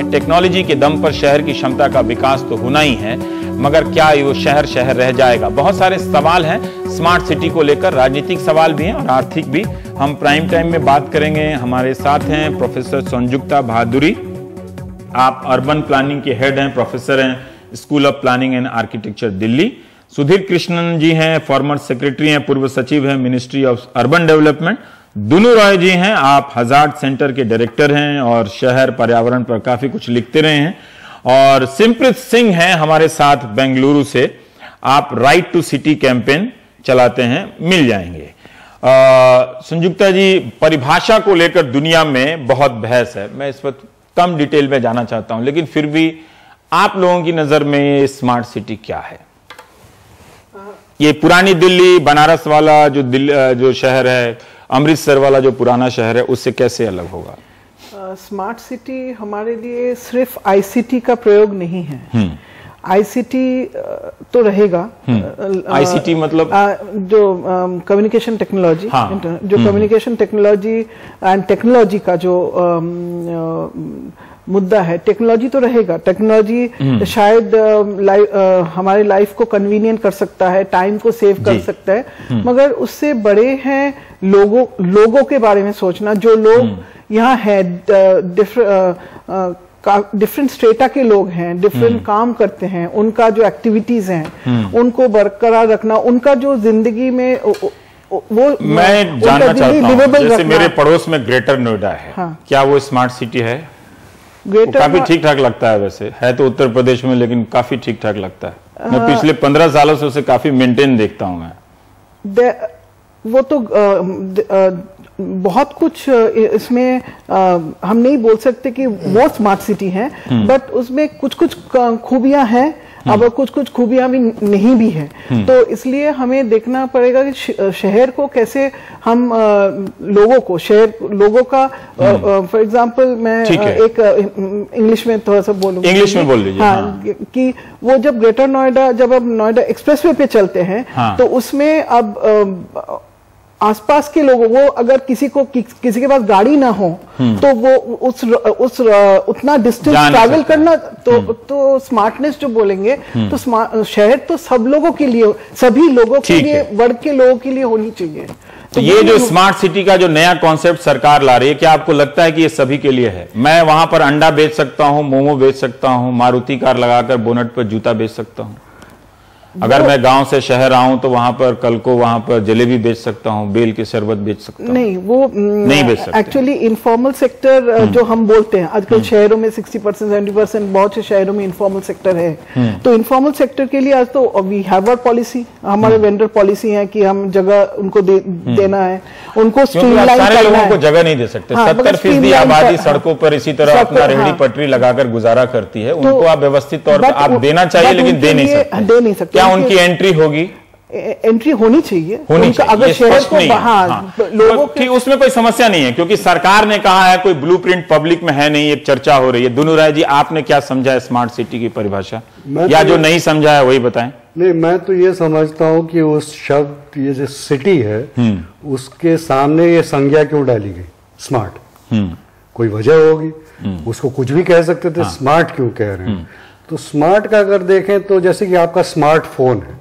Technology के दम पर शहर की क्षमता का विकास तो होना ही है, मगर क्या वो शहर शहर रह जाएगा? बहुत सारे सवाल हैं स्मार्ट सिटी को लेकर, राजनीतिक सवाल भी हैं और आर्थिक भी। हम प्राइम टाइम में बात करेंगे। हमारे साथ हैं प्रोफेसर संजुक्ता भादुरी, आप अर्बन प्लानिंग के हेड हैं, प्रोफेसर हैं school of planning and architecture Delhi. Sudhir Krishnan ji हैं, फॉर्मर सेक्रेटरी हैं, पूर्व सचिव हैं मिनिस्ट्री ऑफ अर्बन डेवलपमेंट। दुनू रॉय जी हैं, आप हजार्ड सेंटर के डायरेक्टर हैं और शहर पर्यावरण पर काफी कुछ लिखते रहे हैं। और सिमप्रीत सिंह हैं हमारे साथ बेंगलुरु से, आप राइट टू सिटी कैंपेन चलाते हैं, मिल जाएंगे। संजुक्ता जी, परिभाषा को लेकर दुनिया में बहुत बहस है, मैं इस वक्त कम डिटेल में जाना चाहता हूं, लेकिन फिर भी आप लोगों की नजर में स्मार्ट सिटी क्या है? ये पुरानी दिल्ली, बनारस वाला जो शहर है, अमृतसर वाला जो पुराना शहर है, उससे कैसे अलग होगा? स्मार्ट सिटी हमारे लिए सिर्फ आईसीटी का प्रयोग नहीं है। आईसीटी तो रहेगा। आईसीटी मतलब जो कम्युनिकेशन टेक्नोलॉजी, जो कम्युनिकेशन टेक्नोलॉजी एंड टेक्नोलॉजी का जो मुद्दा है, टेक्नोलॉजी तो रहेगा। टेक्नोलॉजी शायद हमारे लाइफ को कन्वीनियंट कर सकता है, टाइम को सेव कर सकता है, मगर उससे बड़े हैं लोगों के बारे में सोचना। जो लोग यहाँ है, डिफरेंट स्टेटा के लोग हैं, डिफरेंट काम करते हैं, उनका जो एक्टिविटीज हैं उनको बरकरार रखना, उनका जो जिंदगी में वो मैं जानना चाहता हूं, जैसे मेरे पड़ोस में ग्रेटर नोएडा है, क्या वो स्मार्ट सिटी है? काफी ठीक ठाक लगता है, वैसे है तो उत्तर प्रदेश में, लेकिन काफी ठीक ठाक लगता है। मैं पिछले 15 सालों से उसे काफी मेंटेन देखता हूं मैं। वो तो बहुत कुछ इसमें हम नहीं बोल सकते कि वो स्मार्ट सिटी है, बट उसमें कुछ कुछ खूबियां हैं, अब कुछ कुछ खूबियां भी नहीं भी है। तो इसलिए हमें देखना पड़ेगा कि शहर को कैसे हम लोगों का फॉर एग्जांपल मैं एक इंग्लिश में थोड़ा सा बोलूंगा। इंग्लिश में बोल लीजिए। हाँ, कि वो जब ग्रेटर नोएडा, जब अब नोएडा एक्सप्रेसवे पे चलते हैं, तो उसमें अब आसपास के लोगों, वो अगर किसी के पास गाड़ी ना हो तो वो उतना डिस्टेंस ट्रैवल करना, तो स्मार्टनेस जो बोलेंगे, तो शहर तो सब लोगों के लिए, सभी लोगों के लिए, वर्ग के लोगों के लिए होनी चाहिए। तो ये जो स्मार्ट सिटी का जो नया कॉन्सेप्ट सरकार ला रही है, क्या आपको लगता है कि ये सभी के लिए है? मैं वहां पर अंडा बेच सकता हूं, मोमो बेच सकता हूं, मारुति कार लगाकर बोनट पर जूता बेच सकता हूं। अगर मैं गांव से शहर आऊं तो वहां पर कल को वहां पर जलेबी बेच सकता हूं, बेल की शरबत बेच सकता हूं। नहीं, वो नहीं बेच सकते। एक्चुअली इनफॉर्मल सेक्टर जो हम बोलते हैं आजकल शहरों में 60% 70% बहुत से शहरों में इनफॉर्मल सेक्टर है। तो इनफॉर्मल सेक्टर के लिए आज तो वी हैव आवर पॉलिसी, हमारे वेंडर पॉलिसी है कि हम जगह उनको देना है, उनको स्ट्रीमलाइन करना है। सारे लोगों को जगह नहीं दे सकते। 70% आबादी सड़कों पर इसी तरह अपना रेहड़ी पटरी लगाकर गुजारा करती है, उनको आप व्यवस्थित तौर पर आप देना चाहिए, लेकिन दे नहीं सकते। क्या उनकी एंट्री होगी? एंट्री होनी चाहिए, अगर शहर को लोगों के उसमें कोई समस्या नहीं है, क्योंकि सरकार ने कहा है, कोई ब्लूप्रिंट पब्लिक में है नहीं, एक चर्चा हो रही है। दुनू राय जी, आपने क्या समझा है स्मार्ट सिटी की परिभाषा, या जो नहीं समझा है वही बताएं। नहीं, मैं तो ये समझता हूं कि उस शब्द, ये जो सिटी है, उसके सामने ये संज्ञा क्यों डाली गई स्मार्ट? कोई वजह होगी, उसको कुछ भी कह सकते थे, स्मार्ट क्यों कह रहे हैं? तो स्मार्ट का अगर देखें तो जैसे कि आपका स्मार्टफोन है,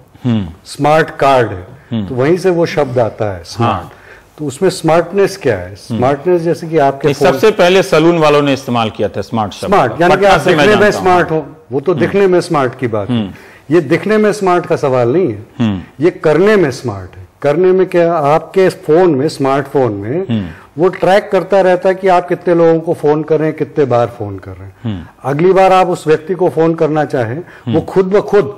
स्मार्ट कार्ड है, तो वहीं से वो शब्द आता है स्मार्ट। तो उसमें स्मार्टनेस क्या है? स्मार्टनेस जैसे कि आपके सबसे पहले सैलून वालों ने इस्तेमाल किया था स्मार्ट शब्द। स्मार्ट यानी कि आप दिखने में स्मार्ट हो, वो तो दिखने में स्मार्ट की बात है। ये दिखने में स्मार्ट का सवाल नहीं है, ये करने में स्मार्ट है। करने में क्या, आपके फोन में, स्मार्टफोन में वो ट्रैक करता रहता है कि आप कितने लोगों को फोन कर रहे हैं, कितने बार फोन कर रहे हैं। अगली बार आप उस व्यक्ति को फोन करना चाहें, वो खुद ब खुद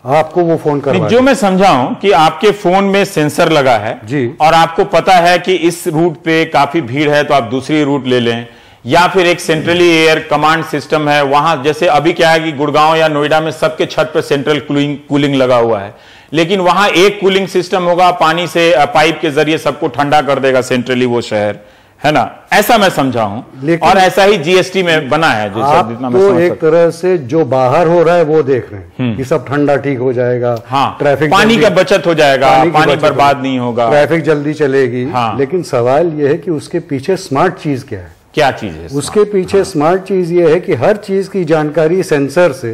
आपको वो फोन करवा। जो मैं समझा हूं कि आपके फोन में सेंसर लगा है जी, और आपको पता है कि इस रूट पे काफी भीड़ है तो आप दूसरी रूट ले लें, या फिर एक सेंट्रली एयर कमांड सिस्टम है वहां। जैसे अभी क्या है कि गुड़गांव या नोएडा में सबके छत पर सेंट्रल कूलिंग लगा हुआ है, लेकिन वहां एक कूलिंग सिस्टम होगा, पानी से पाइप के जरिए सबको ठंडा कर देगा सेंट्रली वो शहर, है ना? ऐसा मैं समझा हूं, और ऐसा ही जीएसटी में बना है। जो जितना मैं तो एक तरह से जो बाहर हो रहा है वो देख रहे हैं कि सब ठंडा ठीक हो जाएगा, ट्रैफिक, पानी का बचत हो जाएगा, पानी बर्बाद नहीं होगा, ट्रैफिक जल्दी चलेगी। लेकिन सवाल यह है कि उसके पीछे स्मार्ट चीज क्या है? क्या चीज है उसके पीछे स्मार्ट चीज ये है कि हर चीज की जानकारी सेंसर से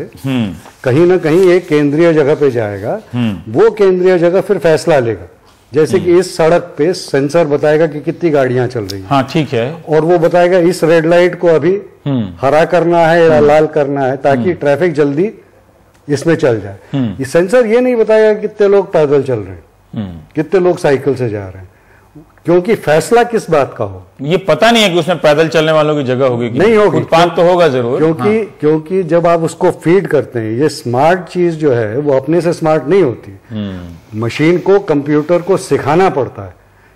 कहीं ना कहीं एक केंद्रीय जगह पे जाएगा। वो केंद्रीय जगह फिर फैसला लेगा। जैसे कि इस सड़क पे सेंसर बताएगा कि कितनी गाड़ियां चल रही हैं। हाँ ठीक है। और वो बताएगा इस रेड लाइट को अभी हरा करना है या लाल करना है, ताकि ट्रैफिक जल्दी इसमें चल जाए। ये सेंसर ये नहीं बताएगा कितने लोग पैदल चल रहे हैं, कितने लोग साइकिल से जा रहे हैं, क्योंकि फैसला किस बात का हो ये पता नहीं है कि उसमें पैदल चलने वालों की जगह होगी कि नहीं होगी। फुटपाथ तो होगा जरूर, क्योंकि जब आप उसको फीड करते हैं, ये स्मार्ट चीज जो है वो अपने से स्मार्ट नहीं होती। मशीन को, कंप्यूटर को सिखाना पड़ता है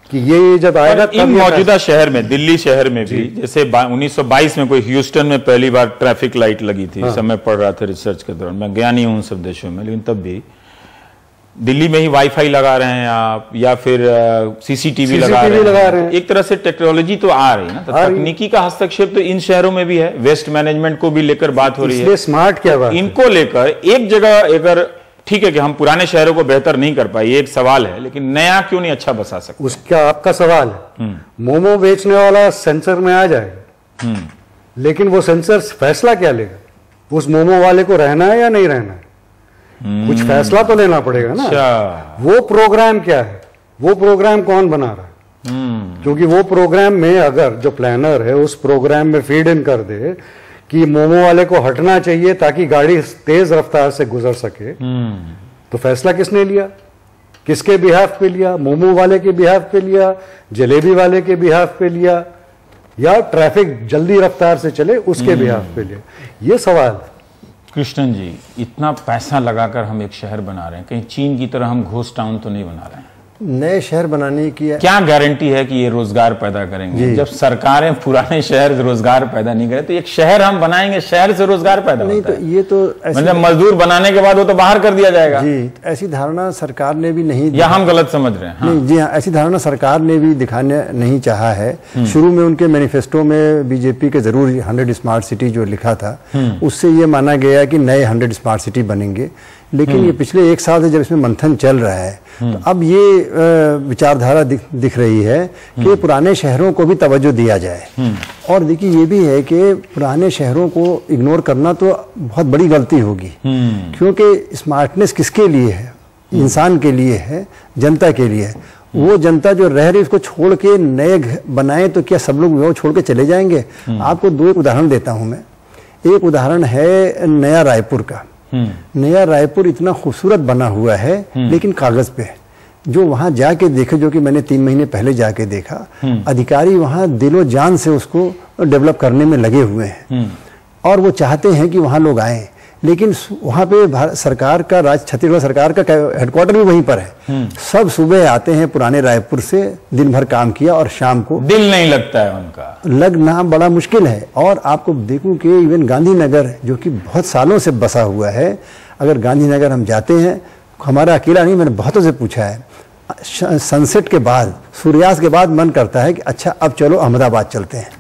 कि ये जब आएगा तब। इन मौजूदा शहर में, दिल्ली शहर में भी, जैसे 1922 में कोई ह्यूस्टन में पहली बार ट्रैफिक लाइट लगी थी। हाँ। समय पढ़ रहा था रिसर्च के दौरान, मैं गया नहीं हूं उन सब देशों में, लेकिन तब भी दिल्ली में ही वाईफाई लगा रहे हैं आप, या फिर सीसीटीवी लगा रहे हैं। एक तरह से टेक्नोलॉजी तो आ रही है ना, तो तकनीकी का हस्तक्षेप तो इन शहरों में भी है। वेस्ट मैनेजमेंट को भी लेकर बात हो रही है। स्मार्ट क्या बात, इनको लेकर एक जगह, अगर ठीक है कि हम पुराने शहरों को बेहतर नहीं कर पाए, ये एक सवाल है, लेकिन नया क्यों नहीं अच्छा बसा सकते? उसका आपका सवाल है। मोमो बेचने वाला सेंसर में आ जाएगा, लेकिन वो सेंसर फैसला क्या लेगा? उस मोमो वाले को रहना है या नहीं रहना है? कुछ फैसला तो लेना पड़ेगा ना। वो प्रोग्राम क्या है, वो प्रोग्राम कौन बना रहा है? क्योंकि वो प्रोग्राम में अगर जो प्लानर है उस प्रोग्राम में फीड इन कर दे कि मोमो वाले को हटना चाहिए ताकि गाड़ी तेज रफ्तार से गुजर सके, तो फैसला किसने लिया? किसके बिहाफ पे लिया? मोमो वाले के बिहाफ पे लिया, जलेबी वाले के बिहाफ पे लिया, या ट्रैफिक जल्दी रफ्तार से चले उसके बिहाफ पे लिया? ये सवाल। कृष्णन जी, इतना पैसा लगाकर हम एक शहर बना रहे हैं, कहीं चीन की तरह हम घोस्ट टाउन तो नहीं बना रहे हैं? नए शहर बनाने की क्या गारंटी है कि ये रोजगार पैदा करेंगे? जब सरकारें पुराने शहर से रोजगार पैदा नहीं करें, तो एक शहर हम बनाएंगे, शहर से रोजगार पैदा नहीं होता तो ये तो मतलब मजदूर बनाने के बाद वो तो बाहर कर दिया जाएगा। जी, ऐसी धारणा सरकार ने भी नहीं, या हम गलत समझ रहे हैं? हाँ। नहीं, जी हाँ, ऐसी धारणा सरकार ने भी दिखाने नहीं चाहा है। शुरू में उनके मैनिफेस्टो में बीजेपी के जरूर 100 स्मार्ट सिटी जो लिखा था, उससे ये माना गया कि नए 100 स्मार्ट सिटी बनेंगे। लेकिन ये पिछले 1 साल से जब इसमें मंथन चल रहा है, तो अब ये विचारधारा दिख रही है कि पुराने शहरों को भी तवज्जो दिया जाए। और देखिए ये भी है कि पुराने शहरों को इग्नोर करना तो बहुत बड़ी गलती होगी, क्योंकि स्मार्टनेस किसके लिए है? इंसान के लिए है, जनता के लिए है। वो जनता जो रह रही उसको छोड़ के नए बनाए तो क्या सब लोग वो छोड़ के चले जाएंगे? आपको 2 उदाहरण देता हूं मैं। एक उदाहरण है नया रायपुर का। नया रायपुर इतना खूबसूरत बना हुआ है, लेकिन कागज पे। जो वहां जाके देखे, जो कि मैंने 3 महीने पहले जाके देखा, अधिकारी वहां दिलो जान से उसको डेवलप करने में लगे हुए हैं और वो चाहते हैं कि वहां लोग आए। लेकिन वहां पे सरकार का, छत्तीसगढ़ सरकार का हेडक्वार्टर भी वहीं पर है। सब सुबह आते हैं पुराने रायपुर से, दिन भर काम किया और शाम को दिल नहीं लगता है उनका, लगना बड़ा मुश्किल है। और आपको देखूं कि इवन गांधीनगर जो कि बहुत सालों से बसा हुआ है, अगर गांधीनगर हम जाते हैं, हमारा अकेला नहीं, मैंने बहुतों से पूछा है, सनसेट के बाद, सूर्यास्त के बाद मन करता है कि अच्छा अब चलो अहमदाबाद चलते हैं।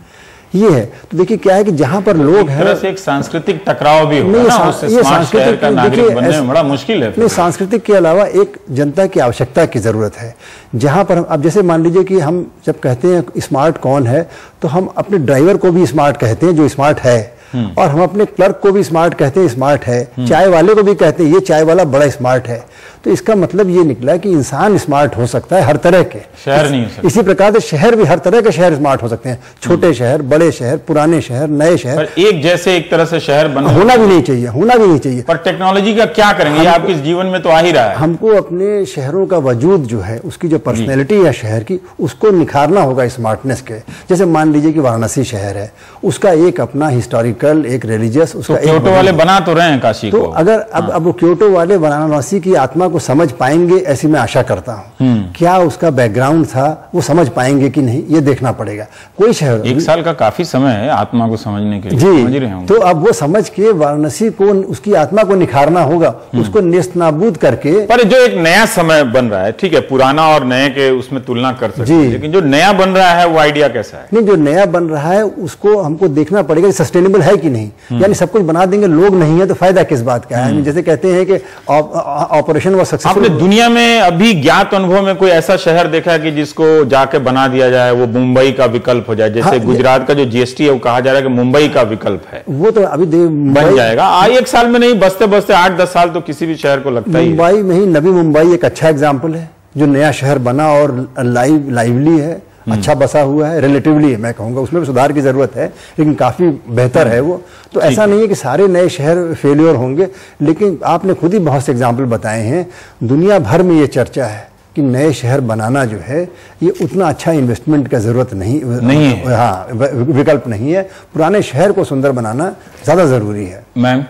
ये है। तो देखिए क्या है कि जहां पर लोग हैं, तरह से एक सांस्कृतिक टकराव भी होगा ना, उससे स्मार्ट शहर का नागरिक बनने में बड़ा मुश्किल है। नहीं, सांस्कृतिक के अलावा एक जनता की आवश्यकता की जरूरत है, जहां पर हम, अब जैसे मान लीजिए कि हम जब कहते हैं स्मार्ट कौन है, तो हम अपने ड्राइवर को भी स्मार्ट कहते हैं जो स्मार्ट है, और हम अपने क्लर्क को भी स्मार्ट कहते हैं, स्मार्ट है, चाय वाले को भी कहते हैं ये चाय वाला बड़ा स्मार्ट है। तो इसका मतलब ये निकला कि इंसान स्मार्ट हो सकता है हर तरह के, शहर नहीं हो सकता। इसी प्रकार से शहर भी, हर तरह के शहर स्मार्ट हो सकते हैं, छोटे शहर, बड़े शहर, पुराने शहर, नए शहर। पर एक जैसे एक तरह से शहर होना भी नहीं चाहिए, होना भी नहीं चाहिए। पर टेक्नोलॉजी का क्या करेंगे? ये आपके जीवन में तो आ ही रहा है। हमको अपने शहरों का वजूद जो है, उसकी जो पर्सनैलिटी है शहर की, उसको निखारना होगा स्मार्टनेस के। जैसे मान लीजिए कि वाराणसी शहर है, उसका एक अपना हिस्टोरिकल, एक रिलीजियस, उसका तो क्योटो वाले बना तो रहे हैं काशी तो को। अगर अब वो क्योटो वाले वाराणसी की आत्मा को समझ पाएंगे, ऐसी मैं आशा करता हूं। क्या उसका बैकग्राउंड था, वो समझ पाएंगे कि नहीं, ये देखना पड़ेगा। कोई शहर, 1 साल का काफी समय है आत्मा को समझने के लिए, समझ रहे होंगे। तो अब वो समझ के वाराणसी को, उसकी आत्मा को निखारना होगा, उसको नेस्तनाबूद करके। पर जो एक नया समय बन रहा है, ठीक है, पुराना और नए के उसमें तुलना कर सकते हैं, लेकिन जो नया बन रहा है वो आइडिया कैसा है? नहीं, जो नया बन रहा है उसको हमको देखना पड़ेगा सस्टेनेबल है है कि नहीं, यानी सब कुछ बना देंगे, लोग नहीं है तो फायदा किस बात का है। जैसे कहते हैं कि ऑपरेशन व सक्सेसफुल। आपने दुनिया में अभी ज्ञात अनुभव में कोई ऐसा शहर देखा कि जिसको जाके बना दिया जाए, वो मुंबई का विकल्प हो जाए? जैसे गुजरात का जो जीएसटी है वो कहा जा रहा है कि मुंबई का विकल्प है, वो तो अभी बन जाएगा। एक साल में नहीं, बसते बसते 8-10 साल तो किसी भी शहर को लगता है। मुंबई में ही नवी मुंबई एक अच्छा एग्जाम्पल है, जो नया शहर बना और लाइवली है, अच्छा बसा हुआ है, रिलेटिवली मैं कहूंगा। उसमें भी सुधार की जरूरत है लेकिन काफी बेहतर है वो। तो ऐसा नहीं है कि सारे नए शहर फेल्योर होंगे, लेकिन आपने खुद ही बहुत से एग्जाम्पल बताए हैं। दुनिया भर में ये चर्चा है कि नए शहर बनाना जो है ये उतना अच्छा इन्वेस्टमेंट का जरूरत नहीं है। हाँ, विकल्प नहीं है। पुराने शहर को सुंदर बनाना ज्यादा जरूरी है। मैम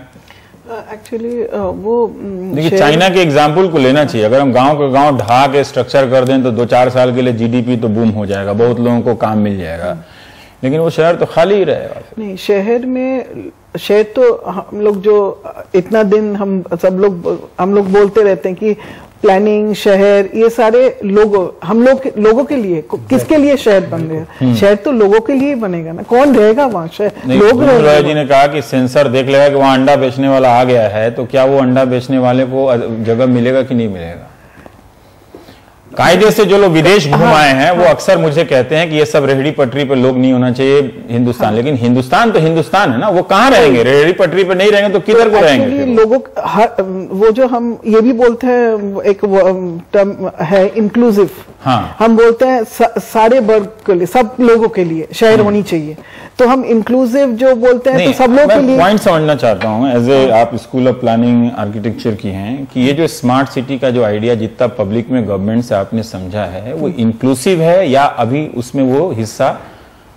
एक्चुअली वो देखिए, चाइना के एग्जाम्पल को लेना चाहिए। अगर हम गांव का गांव ढहा के स्ट्रक्चर कर दें तो 2-4 साल के लिए जीडीपी तो बूम हो जाएगा, बहुत लोगों को काम मिल जाएगा, लेकिन वो शहर तो खाली ही रहेगा। नहीं, शहर तो हम लोग जो इतना दिन हम लोग बोलते रहते हैं कि प्लानिंग, शहर, ये सारे लोगों के लिए, किसके लिए शहर बन रहे हैं? शहर तो लोगों के लिए ही बनेगा ना, कौन रहेगा वहाँ? शहर लोग रहेंगे। जी ने कहा कि सेंसर देख लेगा कि वहाँ अंडा बेचने वाला आ गया है, तो क्या वो अंडा बेचने वाले को जगह मिलेगा कि नहीं मिलेगा? कायदे से जो लोग विदेश घूम आए हैं वो अक्सर मुझे कहते हैं कि ये सब रेहड़ी पटरी पे लोग नहीं होना चाहिए हिंदुस्तान। लेकिन हिंदुस्तान तो हिंदुस्तान है ना, वो कहाँ रहेंगे? रेहड़ी पटरी पे नहीं रहेंगे तो किधर को रहेंगे? लोगों वो जो हम ये भी बोलते हैं, एक टर्म है इंक्लूसिव। हाँ, हम बोलते हैं सारे वर्ग के लिए, सब लोगों के लिए शहर होनी चाहिए। तो हम इंक्लूसिव जो बोलते हैं तो सब लोगों के लिए। पॉइंट समझना चाहता हूँ, एज ए आप स्कूल ऑफ प्लानिंग आर्किटेक्चर की हैं, कि ये जो स्मार्ट सिटी का जो आइडिया जितना पब्लिक में गवर्नमेंट से आपने समझा है वो इंक्लूसिव है या अभी उसमें वो हिस्सा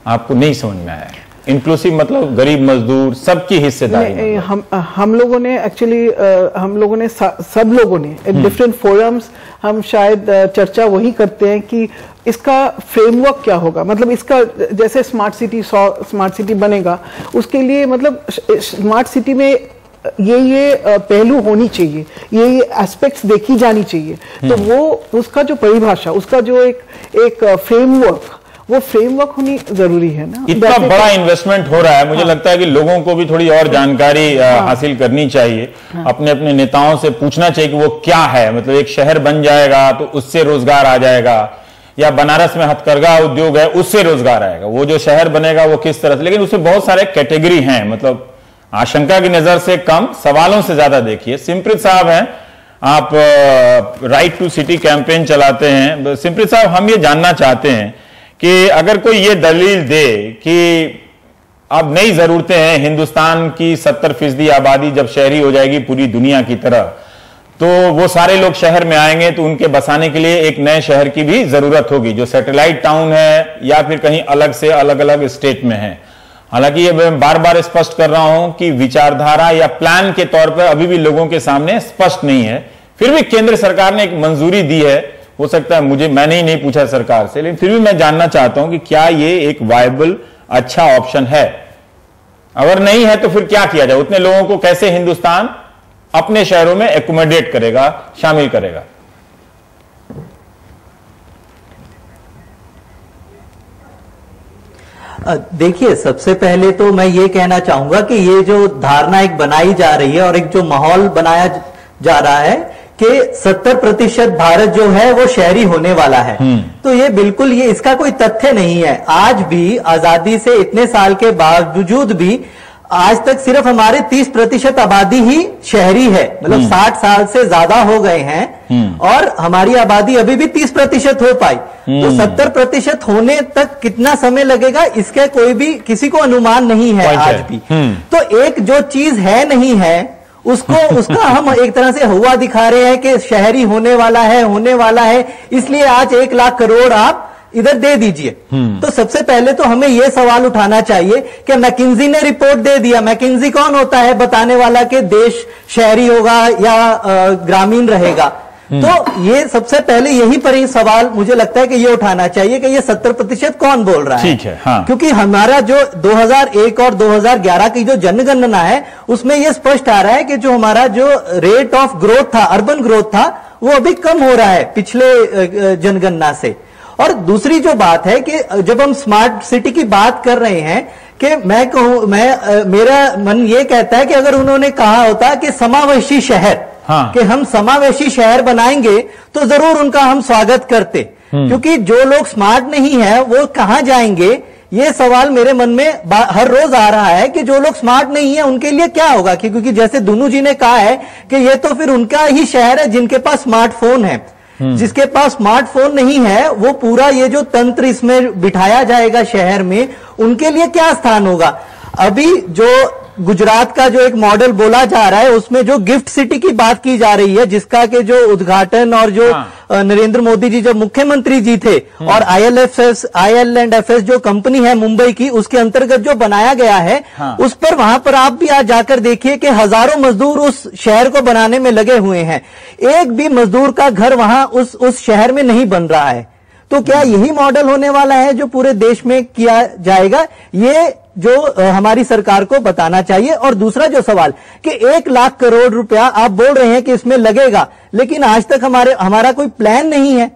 आपको नहीं समझ में आया? इंक्लूसिव मतलब गरीब मजदूर सबकी हिस्सेदारी। हम लोगों ने एक्चुअली सब लोगों ने डिफरेंट फोरम्स हम शायद चर्चा वही करते हैं कि इसका फ्रेमवर्क क्या होगा। मतलब इसका जैसे स्मार्ट सिटी बनेगा, उसके लिए मतलब स्मार्ट सिटी में ये पहलू होनी चाहिए, ये एस्पेक्ट्स देखी जानी चाहिए। तो वो उसका जो परिभाषा, उसका जो एक फ्रेमवर्क, वो फ्रेमवर्क होनी जरूरी है ना। इतना बड़ा इन्वेस्टमेंट हो रहा है, मुझे लगता है कि लोगों को भी थोड़ी और जानकारी हासिल करनी चाहिए। अपने अपने नेताओं से पूछना चाहिए कि वो क्या है। मतलब एक शहर बन जाएगा तो उससे रोजगार आ जाएगा, या बनारस में हथकरघा उद्योग है उससे रोजगार आएगा। वो जो शहर बनेगा वो किस तरह से, लेकिन उसमें बहुत सारे कैटेगरी हैं। मतलब आशंका की नजर से कम, सवालों से ज्यादा देखिए। सिमप्रीत साहब हैं, आप राइट टू सिटी कैंपेन चलाते हैं। सिमप्रीत साहब, हम ये जानना चाहते हैं कि अगर कोई ये दलील दे कि अब नई जरूरतें हैं, हिंदुस्तान की 70% आबादी जब शहरी हो जाएगी पूरी दुनिया की तरह, तो वो सारे लोग शहर में आएंगे, तो उनके बसाने के लिए एक नए शहर की भी जरूरत होगी जो सैटेलाइट टाउन है या फिर कहीं अलग से अलग अलग स्टेट में है। हालांकि ये मैं बार बार स्पष्ट कर रहा हूं कि विचारधारा या प्लान के तौर पर अभी भी लोगों के सामने स्पष्ट नहीं है। फिर भी केंद्र सरकार ने एक मंजूरी दी है। हो सकता है मैंने ही नहीं पूछा सरकार से, लेकिन फिर भी मैं जानना चाहता हूं कि क्या ये एक वायबल अच्छा ऑप्शन है? अगर नहीं है तो फिर क्या किया जाए? उतने लोगों को कैसे हिंदुस्तान अपने शहरों में एकोमोडेट करेगा, शामिल करेगा? देखिए, सबसे पहले तो मैं ये कहना चाहूंगा कि ये जो धारणा एक बनाई जा रही है और एक जो माहौल बनाया जा रहा है कि 70% भारत जो है वो शहरी होने वाला है, तो ये बिल्कुल इसका कोई तथ्य नहीं है। आज भी आजादी से इतने साल के बावजूद भी आज तक सिर्फ हमारे 30% आबादी ही शहरी है। मतलब 60 साल से ज्यादा हो गए हैं और हमारी आबादी अभी भी 30% हो पाई। तो 70% होने तक कितना समय लगेगा इसका कोई भी किसी को अनुमान नहीं है आज भी। तो एक जो चीज है नहीं है उसका हम एक तरह से हुआ दिखा रहे हैं कि शहरी होने वाला है, इसलिए आज 1 लाख करोड़ आप इधर दे दीजिए। तो सबसे पहले तो हमें यह सवाल उठाना चाहिए कि मैकिंजी ने रिपोर्ट दे दिया। मैकिंजी कौन होता है बताने वाला कि देश शहरी होगा या ग्रामीण रहेगा? तो ये सबसे पहले यही पर ही सवाल मुझे लगता है कि ये उठाना चाहिए कि ये 70% कौन बोल रहा है। ठीक है, हाँ। क्योंकि हमारा जो 2001 और 2011 की जो जनगणना है उसमें ये स्पष्ट आ रहा है कि जो हमारा जो रेट ऑफ ग्रोथ था, अर्बन ग्रोथ था, वो अभी कम हो रहा है पिछले जनगणना से। और दूसरी जो बात है कि जब हम स्मार्ट सिटी की बात कर रहे हैं कि मैं कहूं, मेरा मन ये कहता है कि अगर उन्होंने कहा होता कि समावेशी शहर, हाँ। कि हम समावेशी शहर बनाएंगे तो जरूर उनका हम स्वागत करते, क्योंकि जो लोग स्मार्ट नहीं है वो कहां जाएंगे, ये सवाल मेरे मन में हर रोज आ रहा है कि जो लोग स्मार्ट नहीं है उनके लिए क्या होगा। क्योंकि जैसे दुनू जी ने कहा है कि ये तो फिर उनका ही शहर है जिनके पास स्मार्टफोन है, जिसके पास स्मार्टफोन नहीं है वो पूरा ये जो तंत्र इसमें बिठाया जाएगा शहर में, उनके लिए क्या स्थान होगा। अभी जो गुजरात का जो एक मॉडल बोला जा रहा है उसमें जो गिफ्ट सिटी की बात की जा रही है, जिसका के जो उद्घाटन और जो नरेंद्र मोदी जी जब मुख्यमंत्री जी थे और IL&FS जो कंपनी है मुंबई की, उसके अंतर्गत जो बनाया गया है, उस पर वहां पर आप भी आज जाकर देखिए कि हजारों मजदूर उस शहर को बनाने में लगे हुए हैं, एक भी मजदूर का घर वहां उस शहर में नहीं बन रहा है। तो क्या यही मॉडल होने वाला है जो पूरे देश में किया जाएगा, ये जो हमारी सरकार को बताना चाहिए। और दूसरा जो सवाल कि 1 लाख करोड़ रुपया आप बोल रहे हैं कि इसमें लगेगा, लेकिन आज तक हमारा कोई प्लान नहीं है।